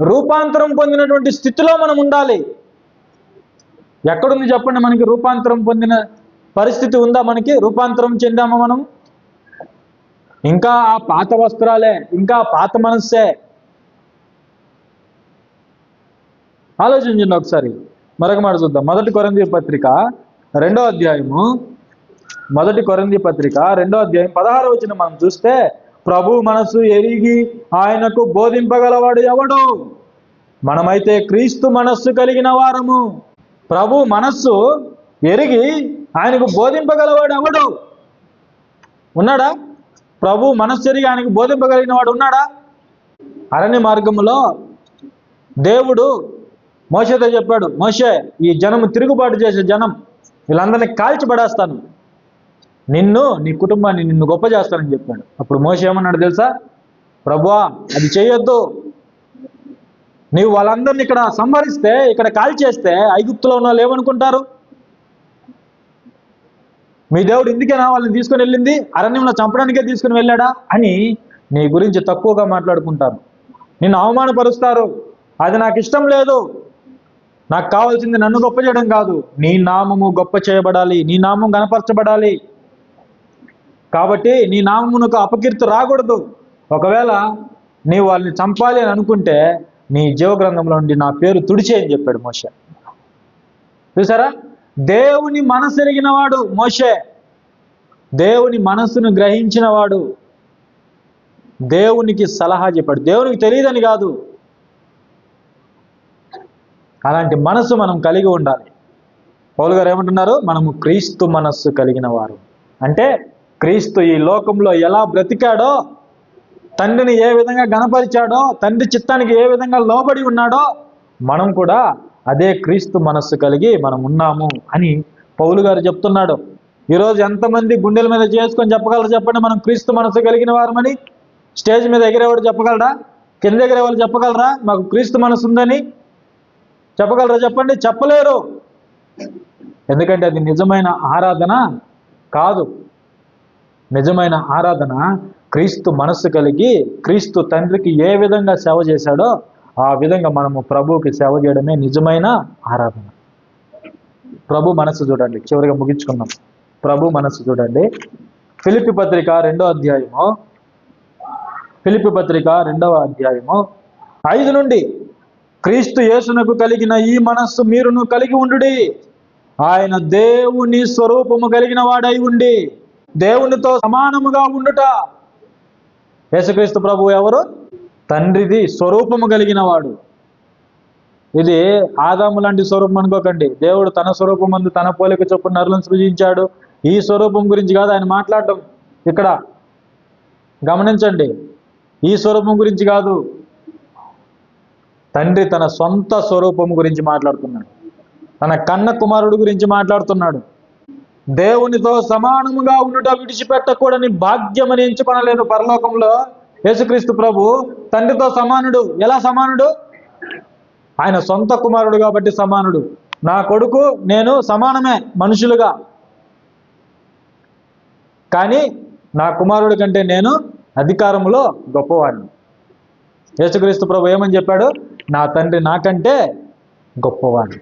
రూపాంతరం పొందినటువంటి స్థితిలో మనం ఉండాలి. ఎక్కడుంది చెప్పండి? మనకి రూపాంతరం పొందిన పరిస్థితి ఉందా? మనకి రూపాంతరం చెందామా మనం? ఇంకా ఆ పాత వస్త్రాలే, ఇంకా పాత మనస్సే. ఆలోచించండి ఒకసారి. మరొక మాట చూద్దాం. 1 కొరింథీ పత్రిక 2వ అధ్యాయము, 1 కొరింథీ పత్రిక 2వ అధ్యాయం 16వ వచనం మనం చూస్తే, ప్రభు మనస్సు ఎరిగి ఆయనకు బోధింపగలవాడు ఎవడు? మనమైతే క్రీస్తు మనస్సు కలిగిన వారము. ప్రభు మనస్సు ఎరిగి ఆయనకు బోధింపగలవాడు ఎవడు? ఉన్నాడా? ప్రభు మనస్సు ఎరిగి ఆయనకు బోధింపగలిగిన వాడు ఉన్నాడా? అరణ్య మార్గములో దేవుడు మోషేతో చెప్పాడు, మోషే, ఈ జనము తిరుగుబాటు చేసే జనం, వీళ్ళందరినీ కాల్చిపడేస్తాను, నీ కుటుంబాన్ని నిన్ను గొప్ప చేస్తానని చెప్పాడు. అప్పుడు మోషే ఏమన్నాడు తెలుసా? ప్రభువా, అది చేయొద్దు. నీవు వాళ్ళందరినీ ఇక్కడ సంహరిస్తే, ఇక్కడ కాల్చేస్తే ఐగుప్తులో ఉన్న వాళ్ళు ఏమనుకుంటారు? మీ దేవుడు ఇందుకేనా వాళ్ళని తీసుకుని వెళ్ళింది? అరణ్యంలో చంపడానికే తీసుకుని వెళ్ళాడా అని నీ గురించి తక్కువగా మాట్లాడుకుంటారు, నిన్ను అవమానపరుస్తారు. అది నాకు ఇష్టం లేదు. నాకు కావాల్సింది నన్ను గొప్ప చేయడం కాదు, నీ నామము గొప్ప చేయబడాలి, నీ నామం గణపరచబడాలి. కాబట్టి నీ నామమునకు అపకీర్తి రాకూడదు. ఒకవేళ నీవు వాళ్ళని చంపాలి అని అనుకుంటే నీ జీవగ్రంథంలో నుండి నా పేరు తుడిచేయని చెప్పాడు మోషే. చూసారా? దేవుని మనసు ఎరిగిన వాడు మోషే, దేవుని మనసును గ్రహించిన వాడు, దేవునికి సలహా చెప్పాడు. దేవునికి తెలియదని కాదు, అలాంటి మనసు మనం కలిగి ఉండాలి. పౌలు గారు ఏమంటున్నారు? మనము క్రీస్తు మనస్సు కలిగిన వారు. అంటే క్రీస్తు ఈ లోకంలో ఎలా బ్రతికాడో, తండ్రిని ఏ విధంగా గణపరిచాడో, తండ్రి చిత్తానికి ఏ విధంగా లోబడి ఉన్నాడో, మనం కూడా అదే క్రీస్తు మనస్సు కలిగి మనం ఉన్నాము అని పౌలు గారు చెప్తున్నాడు. ఈరోజు ఎంతమంది గుండెల మీద చేసుకొని చెప్పగలరు చెప్పండి మనం క్రీస్తు మనస్సు కలిగిన వారమని? స్టేజ్ మీద ఎగిరేవాడు చెప్పగలరా? కింద ఎగిరేవాళ్ళు చెప్పగలరా మాకు క్రీస్తు మనస్సు ఉందని? చెప్పగలరా చెప్పండి? చెప్పలేరు. ఎందుకంటే అది నిజమైన ఆరాధన కాదు. నిజమైన ఆరాధన క్రీస్తు మనస్సు కలిగి క్రీస్తు తండ్రికి ఏ విధంగా సేవ చేశాడో ఆ విధంగా మనము ప్రభువుకి సేవ చేయడమే నిజమైన ఆరాధన. ప్రభు మనస్సు చూడండి. చివరిగా ముగించుకున్నాం. ప్రభు మనస్సు చూడండి. ఫిలిప్పీ పత్రిక 2వ అధ్యాయము, ఫిలిప్పీ పత్రిక 2వ అధ్యాయము 5 నుండి, క్రీస్తు యేసునకు కలిగిన ఈ మనస్సు మీరును కలిగి ఉండుడి. ఆయన దేవుని స్వరూపము కలిగిన వాడై ఉండి దేవునితో సమానముగా ఉండుట. యేసుక్రీస్తు ప్రభు ఎవరు? తండ్రిది స్వరూపము కలిగిన వాడు. ఇది ఆదాము లాంటి స్వరూపం అనుకోకండి. దేవుడు తన స్వరూపమందు తన పోలిక చొప్పున నరులను సృజించాడు. ఈ స్వరూపం గురించి కాదు ఆయన మాట్లాడటం. ఇక్కడ గమనించండి, ఈ స్వరూపం గురించి కాదు. తండ్రి తన సొంత స్వరూపం గురించి మాట్లాడుతున్నాడు. తన కన్న కుమారుడు గురించి మాట్లాడుతున్నాడు. దేవునితో సమానముగా ఉండుట విడిచిపెట్టకూడని భాగ్యమని ఎంచుకొనలేదు పరలోకంలో. యేసుక్రీస్తు ప్రభు తండ్రితో సమానుడు. ఎలా సమానుడు? ఆయన సొంత కుమారుడు కాబట్టి సమానుడు. నా కొడుకు నేను సమానమే మనుషులుగా, కానీ నా కుమారుడి కంటే నేను అధికారములో గొప్పవాడిని. యేసుక్రీస్తు ప్రభు ఏమని చెప్పాడు? నా తండ్రి నాకంటే గొప్పవాడు.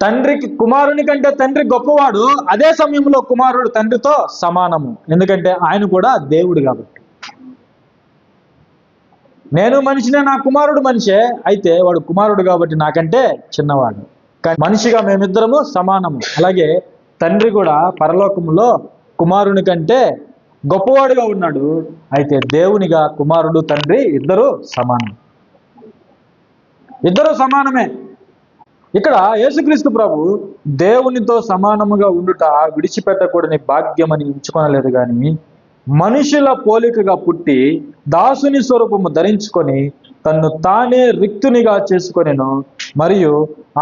తండ్రికి కుమారుని కంటే తండ్రి గొప్పవాడు. అదే సమయంలో కుమారుడు తండ్రితో సమానము. ఎందుకంటే ఆయన కూడా దేవుడు కాబట్టి. నేను మనిషినే, నా కుమారుడు మనిషే. అయితే వాడు కుమారుడు కాబట్టి నాకంటే చిన్నవాడు. కానీ మనిషిగా మేమిద్దరము సమానము. అలాగే తండ్రి కూడా పరలోకములో కుమారుని కంటే గొప్పవాడుగా ఉన్నాడు. అయితే దేవునిగా కుమారుడు తండ్రి ఇద్దరు సమానం, ఇద్దరు సమానమే. ఇక్కడ యేసుక్రీస్తు ప్రభు దేవునితో సమానముగా ఉండుట విడిచిపెట్టకూడని భాగ్యమని ఎంచుకొనలేదు కానీ, మనుషుల పోలికగా పుట్టి దాసుని స్వరూపము ధరించుకొని తన్ను తానే రిక్తునిగా చేసుకొనెను. మరియు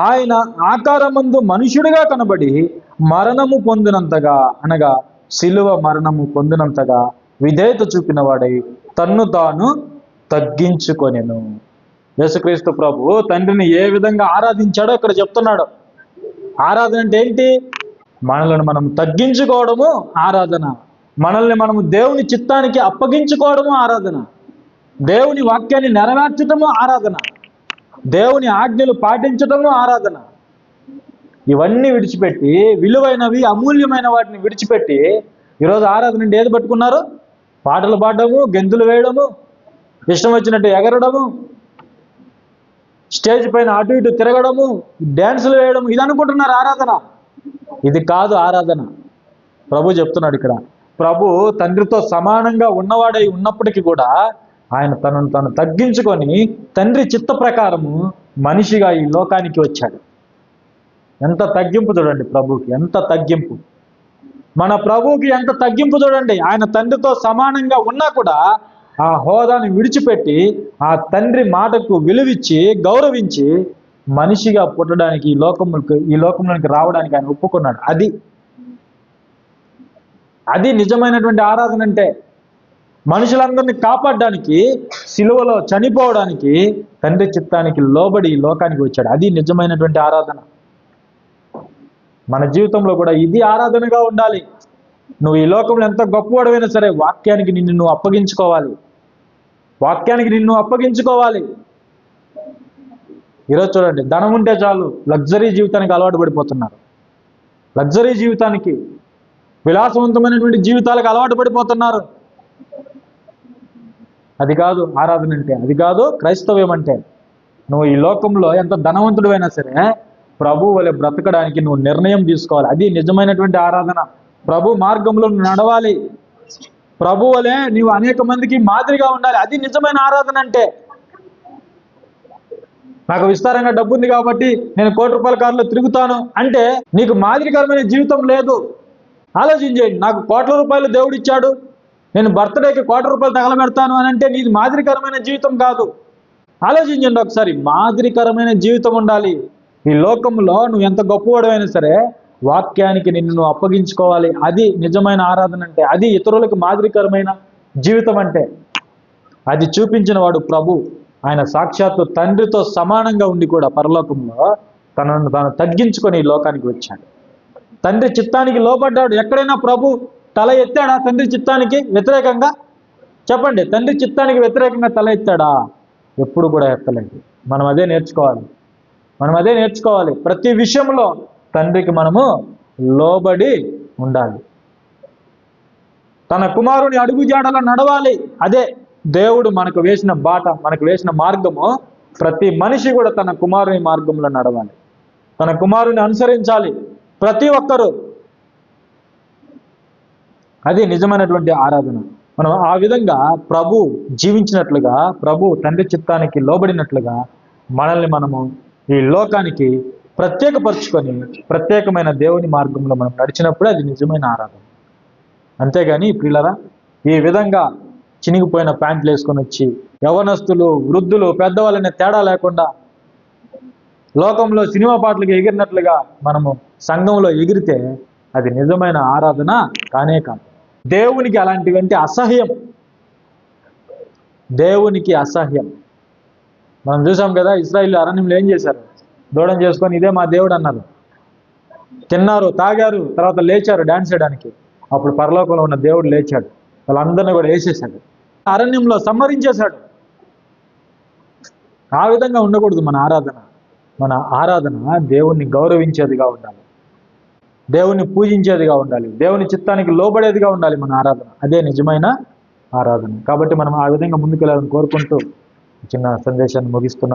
ఆయన ఆకారమందు మనుషుడిగా కనబడి మరణము పొందినంతగా, అనగా శిలువ మరణము పొందినంతగా విధేయత చూపిన వాడై తన్ను తాను తగ్గించుకొనెను. యేసుక్రీస్తు ప్రభు తండ్రిని ఏ విధంగా ఆరాధించాడో ఇక్కడ చెప్తున్నాడు. ఆరాధన అంటే ఏంటి? మనల్ని మనం తగ్గించుకోవడము ఆరాధన. మనల్ని మనము దేవుని చిత్తానికి అప్పగించుకోవడము ఆరాధన. దేవుని వాక్యాన్ని నెరవేర్చడము ఆరాధన. దేవుని ఆజ్ఞలు పాటించడము ఆరాధన. ఇవన్నీ విడిచిపెట్టి, విలువైనవి అమూల్యమైన వాటిని విడిచిపెట్టి ఈరోజు ఆరాధన అంటే ఏది పట్టుకున్నారు? పాటలు పాడడము, గెంతులు వేయడము, ఇష్టం వచ్చినట్టు ఎగరడము, స్టేజ్ పైన అటు ఇటు తిరగడము, డ్యాన్సులు వేయడం, ఇది అనుకుంటున్నారు ఆరాధన. ఇది కాదు ఆరాధన. ప్రభు చెప్తున్నాడు ఇక్కడ. ప్రభు తండ్రితో సమానంగా ఉన్నవాడై ఉన్నప్పటికీ కూడా ఆయన తనను తాను తగ్గించుకొని తండ్రి చిత్త ప్రకారము మనిషిగా ఈ లోకానికి వచ్చాడు. ఎంత తగ్గింపు చూడండి ప్రభుకి, ఎంత తగ్గింపు. మన ప్రభువుకి ఎంత తగ్గింపు చూడండి. ఆయన తండ్రితో సమానంగా ఉన్నా కూడా ఆ హోదాని విడిచిపెట్టి ఆ తండ్రి మాటకు విలువిచ్చి గౌరవించి మనిషిగా పుట్టడానికి ఈ లోకంలోకి రావడానికి ఆయన ఒప్పుకున్నాడు. అది నిజమైనటువంటి ఆరాధన. అంటే మనుషులందరినీ కాపాడడానికి, సిలువలో చనిపోవడానికి తండ్రి చిత్తానికి లోబడి ఈ లోకానికి వచ్చాడు. అది నిజమైనటువంటి ఆరాధన. మన జీవితంలో కూడా ఇది ఆరాధనగా ఉండాలి. నువ్వు ఈ లోకంలో ఎంత గొప్పవాడైనా సరే వాక్యానికి నిన్ను నువ్వు అప్పగించుకోవాలి. వాక్యానికి నిన్ను అప్పగించుకోవాలి. ఈరోజు చూడండి, ధనం ఉంటే చాలు లగ్జరీ జీవితానికి అలవాటు పడిపోతున్నారు. లగ్జరీ జీవితానికి, విలాసవంతమైనటువంటి జీవితాలకు అలవాటు పడిపోతున్నారు. అది కాదు ఆరాధన అంటే, అది కాదు క్రైస్తవ్యం అంటే. నువ్వు ఈ లోకంలో ఎంత ధనవంతుడు అయినా సరే ప్రభు వలె బ్రతకడానికి నువ్వు నిర్ణయం తీసుకోవాలి. అది నిజమైనటువంటి ఆరాధన. ప్రభు మార్గంలో నడవాలి. ప్రభు వలె నీవు అనేక మందికి మాదిరిగా ఉండాలి. అది నిజమైన ఆరాధన అంటే. నాకు విస్తారంగా డబ్బు ఉంది కాబట్టి నేను ₹1,00,00,000 కారులో తిరుగుతాను అంటే నీకు మాదిరికరమైన జీవితం లేదు. ఆలోచించేయండి. నాకు ₹1,00,00,000 దేవుడు ఇచ్చాడు, నేను బర్త్డేకి ₹1,00,00,000 తగలబెడతాను అని అంటే నీది మాదిరికరమైన జీవితం కాదు. ఆలోచించండి ఒకసారి. మాదిరికరమైన జీవితం ఉండాలి. ఈ లోకంలో నువ్వు ఎంత గొప్పవాడైనా సరే వాక్యానికి నిన్ను నువ్వు అప్పగించుకోవాలి. అది నిజమైన ఆరాధన అంటే. అది ఇతరులకు మాదిరికరమైన జీవితం అంటే. అది చూపించిన వాడు ప్రభు. ఆయన సాక్షాత్తు తండ్రితో సమానంగా ఉండి కూడా పరలోకంలో తనను తాను తగ్గించుకొని ఈ లోకానికి వచ్చాడు. తండ్రి చిత్తానికి లోబడ్డాడు. ఎక్కడైనా ప్రభు తల ఎత్తాడా తండ్రి చిత్తానికి వ్యతిరేకంగా? చెప్పండి. తండ్రి చిత్తానికి వ్యతిరేకంగా తల ఎత్తాడా? ఎప్పుడు కూడా ఎత్తలేదు. మనం అదే నేర్చుకోవాలి. ప్రతి విషయంలో తండ్రికి మనము లోబడి ఉండాలి. తన కుమారుని అడుగు జాడలో నడవాలి. అదే దేవుడు మనకు వేసిన బాట, మనకు వేసిన మార్గము. ప్రతి మనిషి కూడా తన కుమారుని మార్గంలో నడవాలి, తన కుమారుని అనుసరించాలి ప్రతి ఒక్కరూ. అది నిజమైనటువంటి ఆరాధన. మనం ఆ విధంగా ప్రభు జీవించినట్లుగా, ప్రభు తండ్రి చిత్తానికి లోబడినట్లుగా మనల్ని మనము ఈ లోకానికి ప్రత్యేకపరుచుకొని ప్రత్యేకమైన దేవుని మార్గంలో మనం నడిచినప్పుడు అది నిజమైన ఆరాధన. అంతేగాని ప్రియులారా, ఈ విధంగా చినిగిపోయిన ప్యాంట్లు వేసుకొని వచ్చి యవనస్తులు, వృద్ధులు, పెద్దవాళ్ళనే తేడా లేకుండా లోకంలో సినిమా పాటలకు ఎగిరినట్లుగా మనము సంఘంలో ఎగిరితే అది నిజమైన ఆరాధన కానే కాదు. దేవునికి అలాంటివంటే అసహ్యం. దేవునికి అసహ్యం. మనం చూసాం కదా, ఇశ్రాయేలు అరణ్యంలో ఏం చేశారు? దూడం చేసుకొని ఇదే మా దేవుడు అన్నారు. తిన్నారు, తాగారు, తర్వాత లేచారు డాన్స్ చేయడానికి. అప్పుడు పరలోకంలో ఉన్న దేవుడు లేచాడు, వాళ్ళందరినీ కూడా వేసేసాడు, అరణ్యంలో సంహరించేశాడు. ఆ విధంగా ఉండకూడదు మన ఆరాధన. మన ఆరాధన దేవుణ్ణి గౌరవించేదిగా ఉండాలి, దేవుణ్ణి పూజించేదిగా ఉండాలి, దేవుని చిత్తానికి లోబడేదిగా ఉండాలి మన ఆరాధన. అదే నిజమైన ఆరాధన. కాబట్టి మనం ఆ విధంగా ముందుకెళ్ళాలని కోరుకుంటూ చిన్న సందేశాన్ని ముగిస్తున్నాం.